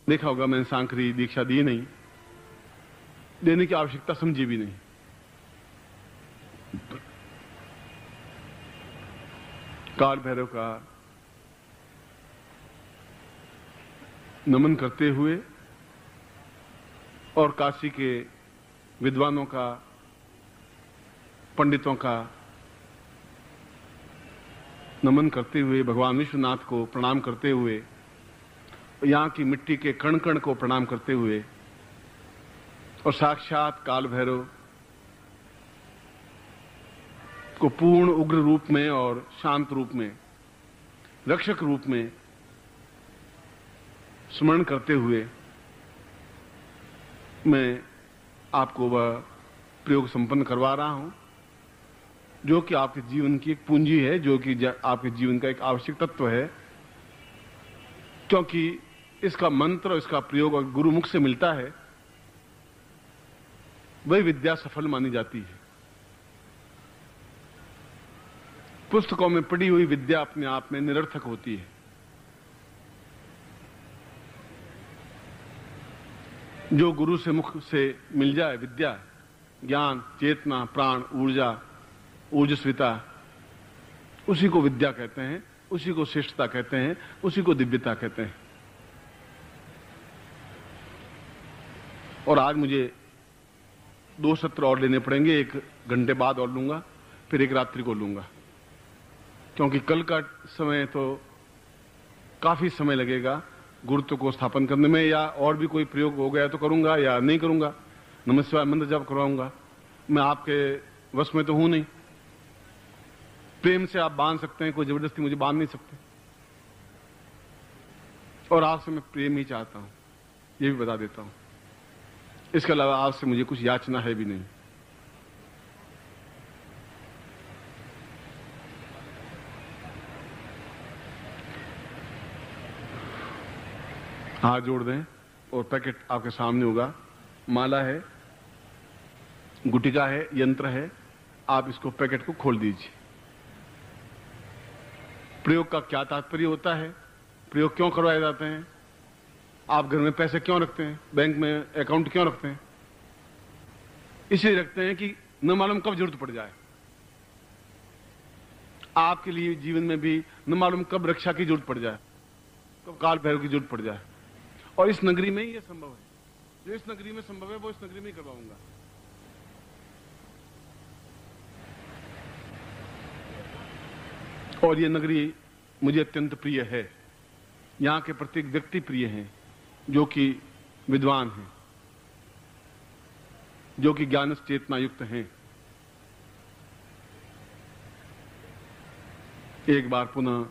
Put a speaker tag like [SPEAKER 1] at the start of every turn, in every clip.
[SPEAKER 1] देखा होगा मैंने सांकरी दीक्षा दी नहीं, देने की आवश्यकता समझी भी नहीं। काल भैरव का नमन करते हुए और काशी के विद्वानों का, पंडितों का नमन करते हुए, भगवान विश्वनाथ को प्रणाम करते हुए, यहां की मिट्टी के कण कण को प्रणाम करते हुए और साक्षात काल भैरव को पूर्ण उग्र रूप में और शांत रूप में, रक्षक रूप में स्मरण करते हुए मैं आपको वह प्रयोग संपन्न करवा रहा हूं जो कि आपके जीवन की एक पूंजी है, जो कि आपके जीवन का एक आवश्यक तत्व है, क्योंकि इसका मंत्र, इसका प्रयोग अगर गुरुमुख से मिलता है वही विद्या सफल मानी जाती है। पुस्तकों में पढ़ी हुई विद्या अपने आप में निरर्थक होती है। जो गुरु से मुख से मिल जाए विद्या, ज्ञान, चेतना, प्राण, ऊर्जा, ऊर्जस्विता, उसी को विद्या कहते हैं, उसी को श्रेष्ठता कहते हैं, उसी को दिव्यता कहते हैं। और आज मुझे 2 सत्र और लेने पड़ेंगे, 1 घंटे बाद और लूंगा, फिर 1 रात्रि को लूंगा, क्योंकि कल का समय तो काफी समय लगेगा गुरुत्व को स्थापन करने में, या और भी कोई प्रयोग हो गया तो करूंगा या नहीं करूंगा। नमः शिवाय मंत्र जप करवाऊंगा, मैं आपके वश में तो हूं नहीं। प्रेम से आप बांध सकते हैं, कोई जबरदस्ती मुझे बांध नहीं सकते, और आपसे मैं प्रेम ही चाहता हूं, ये भी बता देता हूं। इसके अलावा आपसे मुझे कुछ याचना है भी नहीं। हाथ जोड़ दें और पैकेट आपके सामने होगा। माला है, गुटिका है, यंत्र है, आप इसको पैकेट को खोल दीजिए। प्रयोग का क्या तात्पर्य होता है, प्रयोग क्यों करवाए जाते हैं, आप घर में पैसे क्यों रखते हैं, बैंक में अकाउंट क्यों रखते हैं? इसलिए रखते हैं कि न मालूम कब जरूरत पड़ जाए। आपके लिए जीवन में भी न मालूम कब रक्षा की जरूरत पड़ जाए, कब काल भैरव की जरूरत पड़ जाए। और इस नगरी में ही यह संभव है। जो इस नगरी में संभव है वो इस नगरी में ही करवाऊंगा। और ये नगरी मुझे अत्यंत प्रिय है। यहां के प्रत्येक व्यक्ति प्रिय हैं, जो कि विद्वान हैं, जो कि ज्ञान चेतना युक्त हैं। एक बार पुनः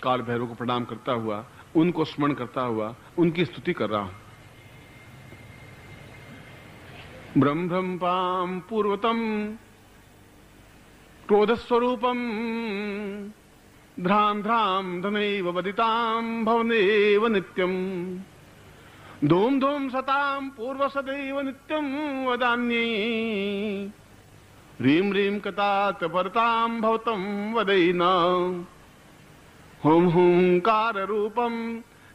[SPEAKER 1] काल भैरव को प्रणाम करता हुआ, उनको स्मरण करता हुआ उनकी स्तुति कर रहा हूं। ब्रह्म ब्रह्म पूर्वतम क्रोध स्वरूपम ध्राम ध्राम धनैव वदिताम भवनेव नित्यम धूम धूम सताम पूर्व सदैव नित्यम वदान्ये ह्रीं ह्रीं कतात परताम भवतम वदैना हुम हुंकार रूपम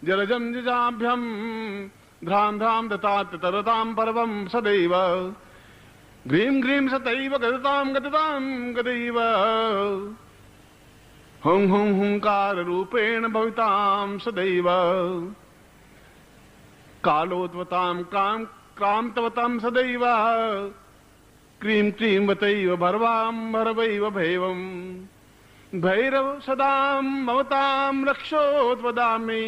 [SPEAKER 1] जलजम जजाभ्यम ध्राम ध्राम दतात तरताम परवम सदैव ग्रीम ग्रीम सतैव गदताम गदताम गदैव हुं हुं हुंकार रूपेण भविताम सदैव कालोत्वताम काम क्रांतवताम सदैव क्रीं क्रीं वतैव भरवाम भरवैव भैवम भैरव सदाम ममताम रक्षोत्वदामि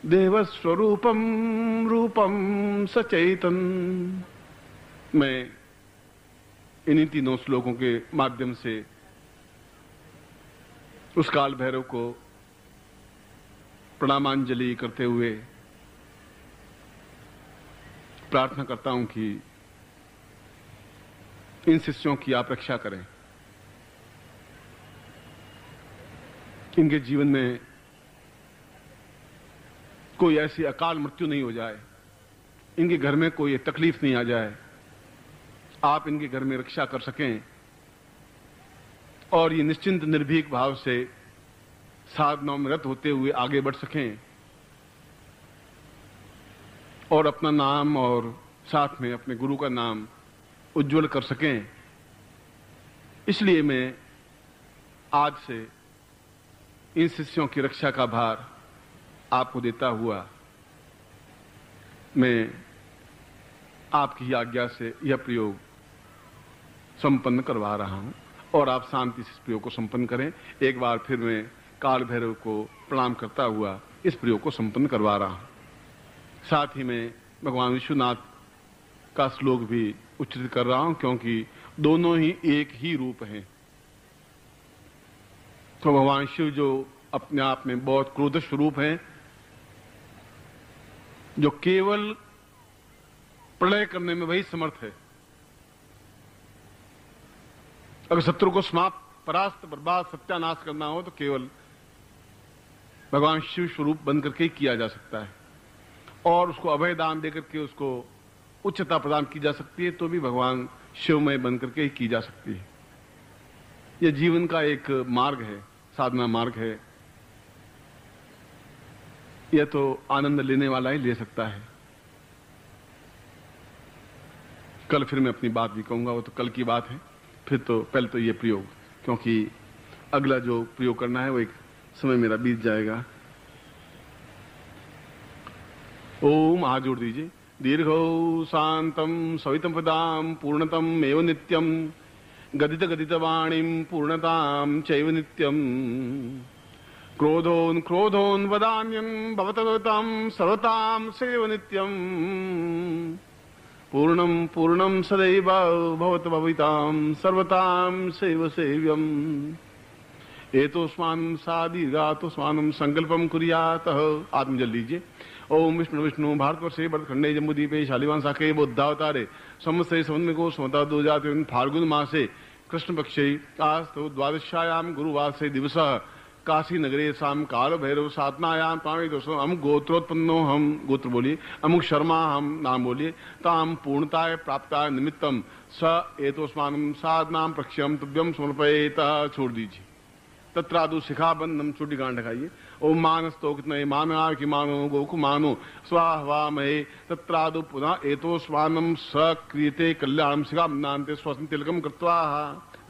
[SPEAKER 1] देवस्वरूपम रूपम सचैतन। मैं इन्हीं 3 श्लोकों के माध्यम से उस काल भैरव को प्रणामांजलि करते हुए प्रार्थना करता हूं कि इन शिष्यों की आप रक्षा करें, इनके जीवन में कोई ऐसी अकाल मृत्यु नहीं हो जाए, इनके घर में कोई तकलीफ नहीं आ जाए, आप इनके घर में रक्षा कर सकें और ये निश्चिंत निर्भीक भाव से साधनाओं में रत होते हुए आगे बढ़ सकें, और अपना नाम और साथ में अपने गुरु का नाम उज्जवल कर सकें। इसलिए मैं आज से इन शिष्यों की रक्षा का भार आपको देता हुआ मैं आपकी आज्ञा से यह प्रयोग संपन्न करवा रहा हूं और आप शांति से इस प्रयोग को संपन्न करें। एक बार फिर मैं काल भैरव को प्रणाम करता हुआ इस प्रयोग को संपन्न करवा रहा हूं। साथ ही मैं भगवान विश्वनाथ का श्लोक भी उच्चारित कर रहा हूं, क्योंकि दोनों ही एक ही रूप हैं। तो भगवान शिव जो अपने आप में बहुत क्रोध स्वरूप हैं, जो केवल प्रलय करने में वही समर्थ है। अगर शत्रु को समाप्त, परास्त, बर्बाद, सत्यानाश करना हो तो केवल भगवान शिव स्वरूप बन करके ही किया जा सकता है, और उसको अभय दान देकर के उसको उच्चता प्रदान की जा सकती है, तो भी भगवान शिवमय बन करके ही की जा सकती है। यह जीवन का एक मार्ग है, साधना मार्ग है। यह तो आनंद लेने वाला ही ले सकता है। कल फिर मैं अपनी बात भी कहूंगा, वो तो कल की बात है। फिर तो पहले तो ये प्रयोग, क्योंकि अगला जो प्रयोग करना है वो एक समय मेरा बीत जाएगा। ओम हाथ जोड़ दीजिए। दीर्घौ शांतम सवितम पदाम पूर्णतम एव नित्यम गदित गदित वाणीम पूर्णताम चैव नित्यम क्रोधोन क्रोधोन वदान्यम भवतम सर्वताम सेव नित्यम पूर्णम पूर्णम सदैव भवत भविताम सर्वताम सेव सेव्यम एतोस्मानं सा दीर्घातोस्मानं संकल्पम कुर्यात। आत्म जल लीजिए। ओम विष्णु विष्णु भारतवर्षे भरतखंडे जम्बूद्वीपे शालिवान शाखे बुद्धावतारे संवत्सरे समन्विको समता दो जाति फाल्गुन मासे कृष्ण पक्षे आस्तु द्वादशायाम गुरुवासरे दिवसः काशी नगरे शाम काल भैरव साधनायाम पावे दोस्तों हम गोत्रोत्पन्नो हम गोत्र बोलिए अमुक शर्मा हम नाम बोलिए ताम पूर्णताय प्राप्ताय निमित्तम स एतोस्मानं साधनाम प्रक्ष्यम तुभ्यम समर्पयेत। छोड़ दीजिए। तत्रादु शिखाबंधम छोटी गांठ खाइए। ओम मानस्तो कितने माना कि मानो गोकु मानो स्वाहा महे तत्रादु पुनः एतोस्मानं सक्रियते कल्याणम शिखाबंधान्ते स्वस्ति तिलकम कृत्वा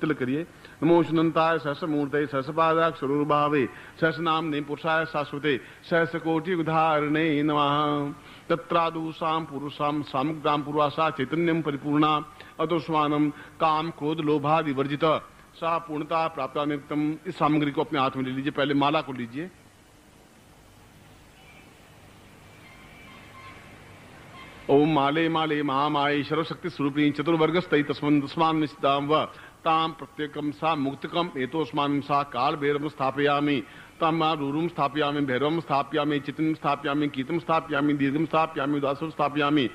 [SPEAKER 1] तिलक करिए। नमो सुनंताय सहस मूर्ते सहस पादाक्ष स्वरूपभावे सहस नामने पुरुषाय शाश्वते सहस कोटि उदाहरणे नमः। तत्रादु साम पुरुषाम सामुग्धाम पूर्वासा चैतन्यम परिपूर्णा अतोस्मानं काम क्रोध लोभादि वर्जित सा पूर्णता प्राप्त निमित्तम। इस सामग्री को अपने हाथ में ले लीजिए। पहले माला को लीजिए। ओम माले माले महामाये सर्वशक्ति स्वरूपिणी चतुर्वर्गस्थई तस्मान निश्चिताम व ताम प्रत्येकम सा मुक्तकम एतोस्मानं सा काल भैरवम स्थापयामि तम रूरुम स्थापयामि भैरवम स्थापयामि चित्तम स्थापयामि कीतम स्थापयामि दीर्घम स्थापयामि उदासम स्थापयामि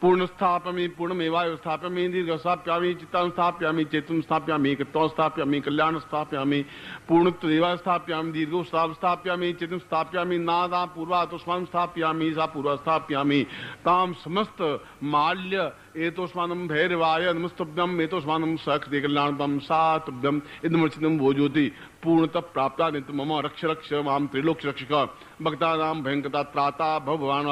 [SPEAKER 1] पूर्ण स्थापयामि पूर्णमेवाय स्थापयामि दीर्घ स्थापयामि चित्तं स्थापयामि चेतन स्थापयामि कृत्वं स्थापयामि कल्याण स्थापयामि पूर्णत्वेवा स्थापयामि दीर्घो स्थापयामि चेतन स्थापयामि नादा पूर्वा तस्मान् स्थापयामि सा पूर्वा स्थापयामि ताम समस्त माल्य एतोस्मानं भैरवाय नमस्तुभ्यं एतोस्मानं सकृते कल्याणं सा तुभ्यं इदमर्चितं वो ज्योति पूर्णतः प्राप्ता नित्य मम रक्ष रक्ष माम त्रिलोक रक्षक भक्तानां भयंकता त्राता भगवान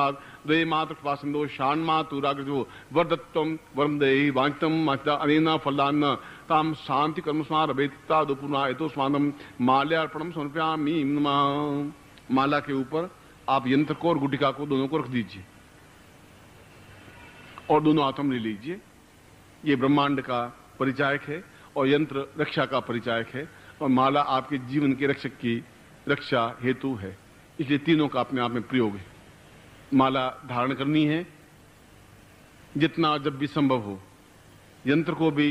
[SPEAKER 1] द्वे मात्र कृपासिंधो शान मातुराग्रजो वर्धत्वं वरम देहि वांछितं माता अनेन फलान्न ताम शांति कर्मस्मा रवेत्ता दोपुना एतोस्मानं माल्यार्पणम समर्पयामि नमः। माला के ऊपर आप यंत्र को और गुटिका को दोनों को रख दीजिए और दोनों हाथों में ले लीजिए। ये ब्रह्मांड का परिचायक है और यंत्र रक्षा का परिचायक है और माला आपके जीवन के रक्षक की रक्षा हेतु है। इसलिए तीनों का अपने आप में प्रयोग है। माला धारण करनी है जितना जब भी संभव हो। यंत्र को भी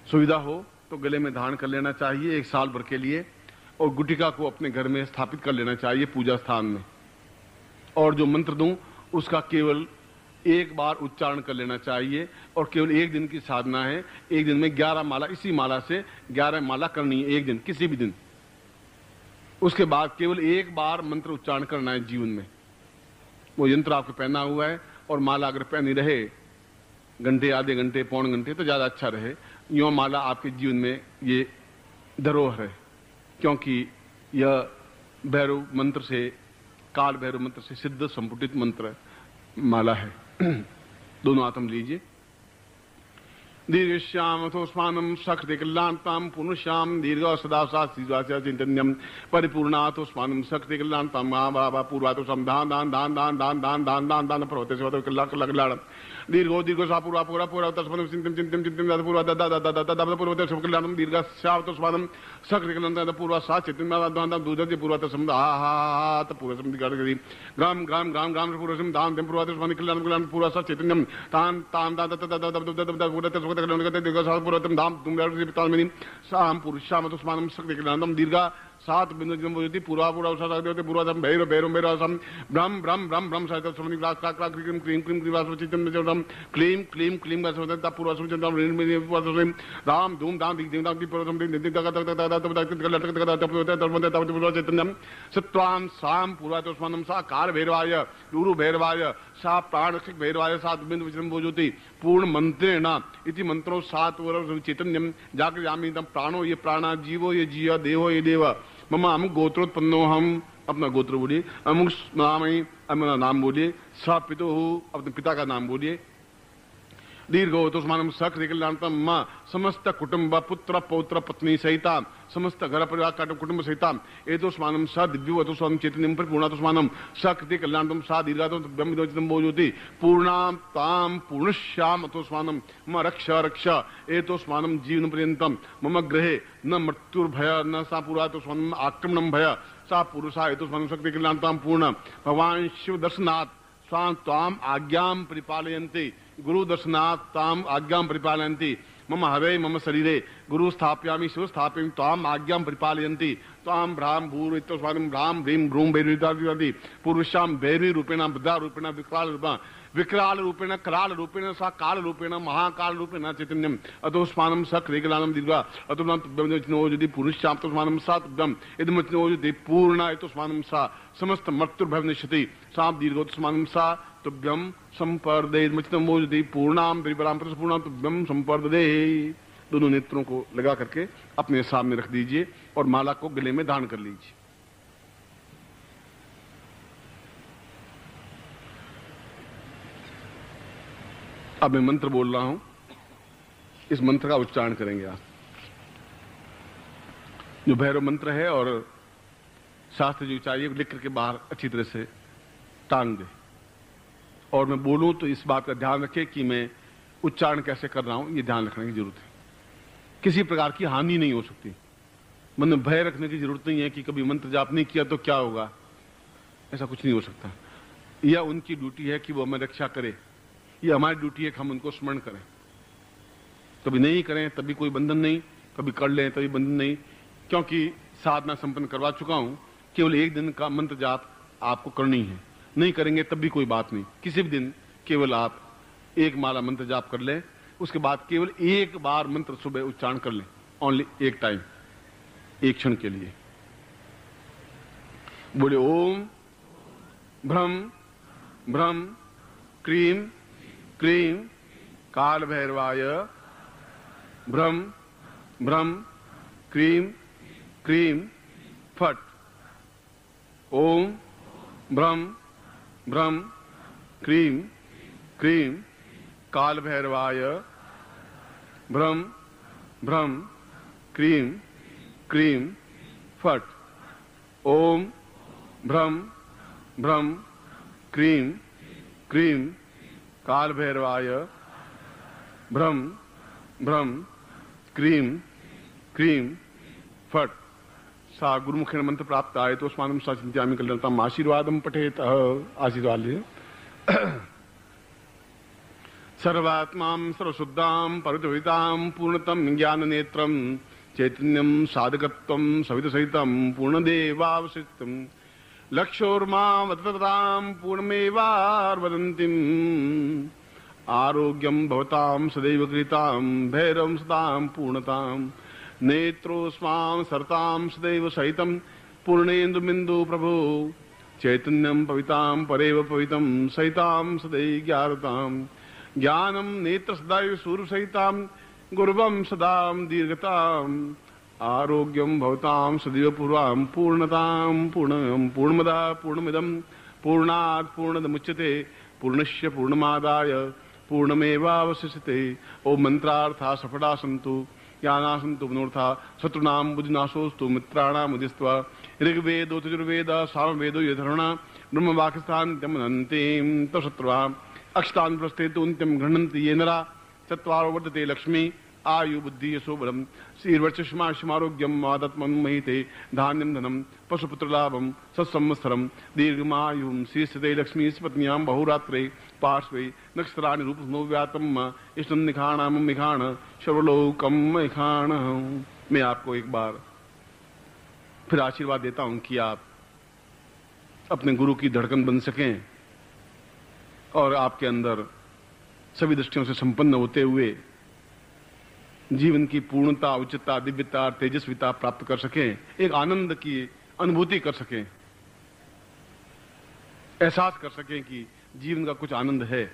[SPEAKER 1] सुविधा हो तो गले में धारण कर लेना चाहिए 1 साल भर के लिए, और गुटिका को अपने घर में स्थापित कर लेना चाहिए पूजा स्थान में। और जो मंत्र दूं उसका केवल 1 बार उच्चारण कर लेना चाहिए और केवल 1 दिन की साधना है। 1 दिन में 11 माला, इसी माला से 11 माला करनी है 1 दिन, किसी भी दिन। उसके बाद केवल 1 बार मंत्र उच्चारण करना है जीवन में। वो यंत्र आपको पहना हुआ है और माला अगर पहनी रहे घंटे, आधे घंटे, पौन घंटे तो ज्यादा अच्छा रहे। यूं माला आपके जीवन में ये धरोहर है, क्योंकि यह भैरव मंत्र से, काल भैरव मंत्र से सिद्ध संपुटित मंत्र है। माला है। दोनों आत्म लीजिए। दीर्घश्याम अथोस्मानम सकृति कल्याणताम पुनश्याम दीर्घ सदा सास्तिवास्य चिंतन्यम परिपूर्णाथोस्मानम सकृति कल्याणताम महाभावा पूर्वातो सम दान दान दान दान दान दान दान दान दान प्रवते से कल्याण दीर्घो दीर्घो सा पूर्वा पूरा पूरा तस्मन चिंतन चिंतन चिंतन पूर्वा दादा दादा दादा दादा पूर्वते सब कल्याणम दीर्घ श्यावतोस्मानम सकृति कल्याणताम पूर्वा सा चिंतन दान दान दूधति पूर्वत सम आहात पूर्व सम दिगाड़ी ग्राम ग्राम ग्राम ग्राम पूर्व सम दान देम पूर्वत सम कल्याण कल्याण पूर्वा सा चिंतन्यम तान तान दादा दादा दादा दादा पूर्वत धाम तुम साम पुरुषाम तुष्मानम शक्ति कल्याणम दीर्घा सात बिंदु पूर्वा पूर्वाधम भैरव भैरव भैरवसम ब्रह्म ब्रह्म ब्रह्म ब्रह्म सहित क्लीम क्लीम क्लीम क्लीम क्लीम क्लीम क्लीम राम धूम धाम चैतन्यम सत्वाम साम पूर्वातोस्मानम सा काल भैरवाय गुरु भैरवाय सा प्राण भैरवाय सात बिंदु विचरम ज्योति पूर्ण मंत्रेण इति मंत्रो सात वर्ष चैतन्यम जाकर यामी प्राणो ये प्राणा जीवो ये जीव देहो ये देव मम अमुक गोत्रोत्पन्नो हम अपना गोत्र बोलिए अमुक नाम अपना नाम बोलिए सा पितो अपने पिता का नाम बोलिए दीर्घो तुष्मानम सकृति कल्याणतम मां समस्त कुटुंब पुत्र पौत्र पत्नी सहिता समस्त घर परिवार का कुटुंब सहिता एतोस्मानम स दिव्यो अतोस्मानम चैतन्यम परिपूर्णातोस्मानम सकृति कल्याणतम सा दीर्घातम ब्रह्मविदोचितम बोज्योति पूर्णाम ताम पूर्णश्याम अतोस्मानम मम रक्ष रक्ष एतोस्मानम जीवन पर्यंतम मम गृहे न मृत्युर्भय न सा पूर्वातोस्मानम आक्रमणम भय सा पुरुषा एतोस्मानम शक्ति कल्याणताम पूर्ण भगवान शिव दर्शनात् स्वाम ताम आज्ञाम परिपालयन्ति गुरु दर्शनात् ताम आज्ञाम परिपालयन्ति मम हवे मम शरीरे गुरु स्थापयामि शिव स्थापयामि ताम आज्ञाम परिपालयन्ति ताम भ्राम भूर इतोस्मानम भ्राम भ्रीम भ्रूम भैरवी पूर्वश्याम भैरवी रूपेण बुद्धा रूपेण विकराल रूपेण कराल रूपेण सा काल रूपेण महाकाल रूपेण चैतन्यम अतोस्मानम सक्रिकलानम दीर्घा अतोस्मानम पुरुषाम तोस्मानम सा तुभ्यम इदमचनोजति पूर्ण इतोस्मानम सा समस्त मृत्युर्भव निश्चिति सा दीर्घोतोस्मानम सा तुभ्यम संपर्दे इदमचनोजति पूर्णाम द्विपराम पूर्णाम तुभ्यम संपर्दे। दोनों नेत्रों को लगा करके अपने सामने रख दीजिए और माला को गले में धारण कर लीजिए। अब मैं मंत्र बोल रहा हूं, इस मंत्र का उच्चारण करेंगे आप। जो भैरव मंत्र है और शास्त्र जो चाहिए लिख करके बाहर अच्छी तरह से टांग दे, और मैं बोलूं तो इस बात का ध्यान रखें कि मैं उच्चारण कैसे कर रहा हूं, ये ध्यान रखने की जरूरत है। किसी प्रकार की हानि नहीं हो सकती। मन में भय रखने की जरूरत नहीं है कि कभी मंत्र जाप नहीं किया तो क्या होगा, ऐसा कुछ नहीं हो सकता। यह उनकी ड्यूटी है कि वो हमें रक्षा करे, ये हमारी ड्यूटी है कि हम उनको स्मरण करें। कभी नहीं करें तभी कोई बंधन नहीं, कभी कर लें तभी बंधन नहीं, क्योंकि साधना संपन्न करवा चुका हूं। केवल एक दिन का मंत्र जाप आपको करनी है, नहीं करेंगे तब भी कोई बात नहीं। किसी भी दिन केवल आप एक माला मंत्र जाप कर लें, उसके बाद केवल एक बार मंत्र सुबह उच्चारण कर लें, ओनली एक टाइम, एक क्षण के लिए। बोले ओम भ्रम भ्रम क्रीम क्रीम काल भैरवाय भ्रम भ्रम क्रीम क्रीम फट। ओम भ्रम भ्रम क्रीम क्रीम काल भैरवाय भ्रम भ्रम क्रीम क्रीम फट। ओम भ्रम भ्रम क्रीम क्रीम काल भैरवाय भ्रम भ्रम क्रीम क्रीम फट। सा गुरुमुखेन मंत्र प्राप्त आए तो स्मानम सा चिंत्यामि कल्याणताम आशीर्वादम पठेत। आशीर्वाद लिए। सर्वात्मां सर्वशुद्धां परितोहितां पूर्णतम ज्ञान नेत्रम चैतन्यम साधकत्वम सवित सहितम पूर्णदेवावशिष्टम लक्षोर्मावततां पूर्णमेवार्वदन्तिम् आरोग्यं भवतां सदैव कृतां भैरवं सदां पूर्णतां नेत्रोस्मां सरतां सदैव सहितं पूर्णेन्दुबिन्दु प्रभो चैतन्यं पवितां परेव पवितं सहितां सदैव ज्ञानतां ज्ञानं नेत्र सदैव सूर्य सहितां गुरुवं सदां दीर्घताम् आरोग्यं भवतां सदैव पूर्वां पूर्णतां पूर्णं पूर्णमदा पूर्णमिदं पूर्णात् पूर्णमुच्यते पूर्णस्य पूर्णमादाय पूर्णमेवावशिष्यते। ओम मंत्रार्था सफला सन्तु ज्ञाना सन्तु मनोर्था शत्रुनाम बुद्धिनाशोस्तु मित्राणाम मुदिस्त्वा। ऋग्वेदो यजुर्वेद सामवेदो यधर्वणा ब्रह्मवाक्यस्थान्त्यमनन्तीं तशत्रुवाम् अक्षतान् प्रस्थे तु अन्त्यं गृह्णन्ति ये नरा। चत्वारो वर्धते लक्ष्मी आयु बुद्धि यशो बलम् श्रीर्वर्चस्माशमारोग्यम् आदत्मं महिते धान्यं धनं पशुपुत्रलाभं सत्संवत्सरं दीर्घमायुं श्रीस्थिते लक्ष्मी पत्न्यां बहुरात्रे पार्श्वे नक्षत्राणि रूपस्नोव्यातम् इष्टं निखाणामं निखाण सर्वलोकं निखाण। मैं आपको एक बार फिर आशीर्वाद देता हूं कि आप अपने गुरु की धड़कन बन सकें और आपके अंदर सभी दृष्टियों से संपन्न होते हुए जीवन की पूर्णता, उच्चता, दिव्यता, तेजस्विता प्राप्त कर सकें, एक आनंद की अनुभूति कर सकें, एहसास कर सकें कि जीवन का कुछ आनंद है।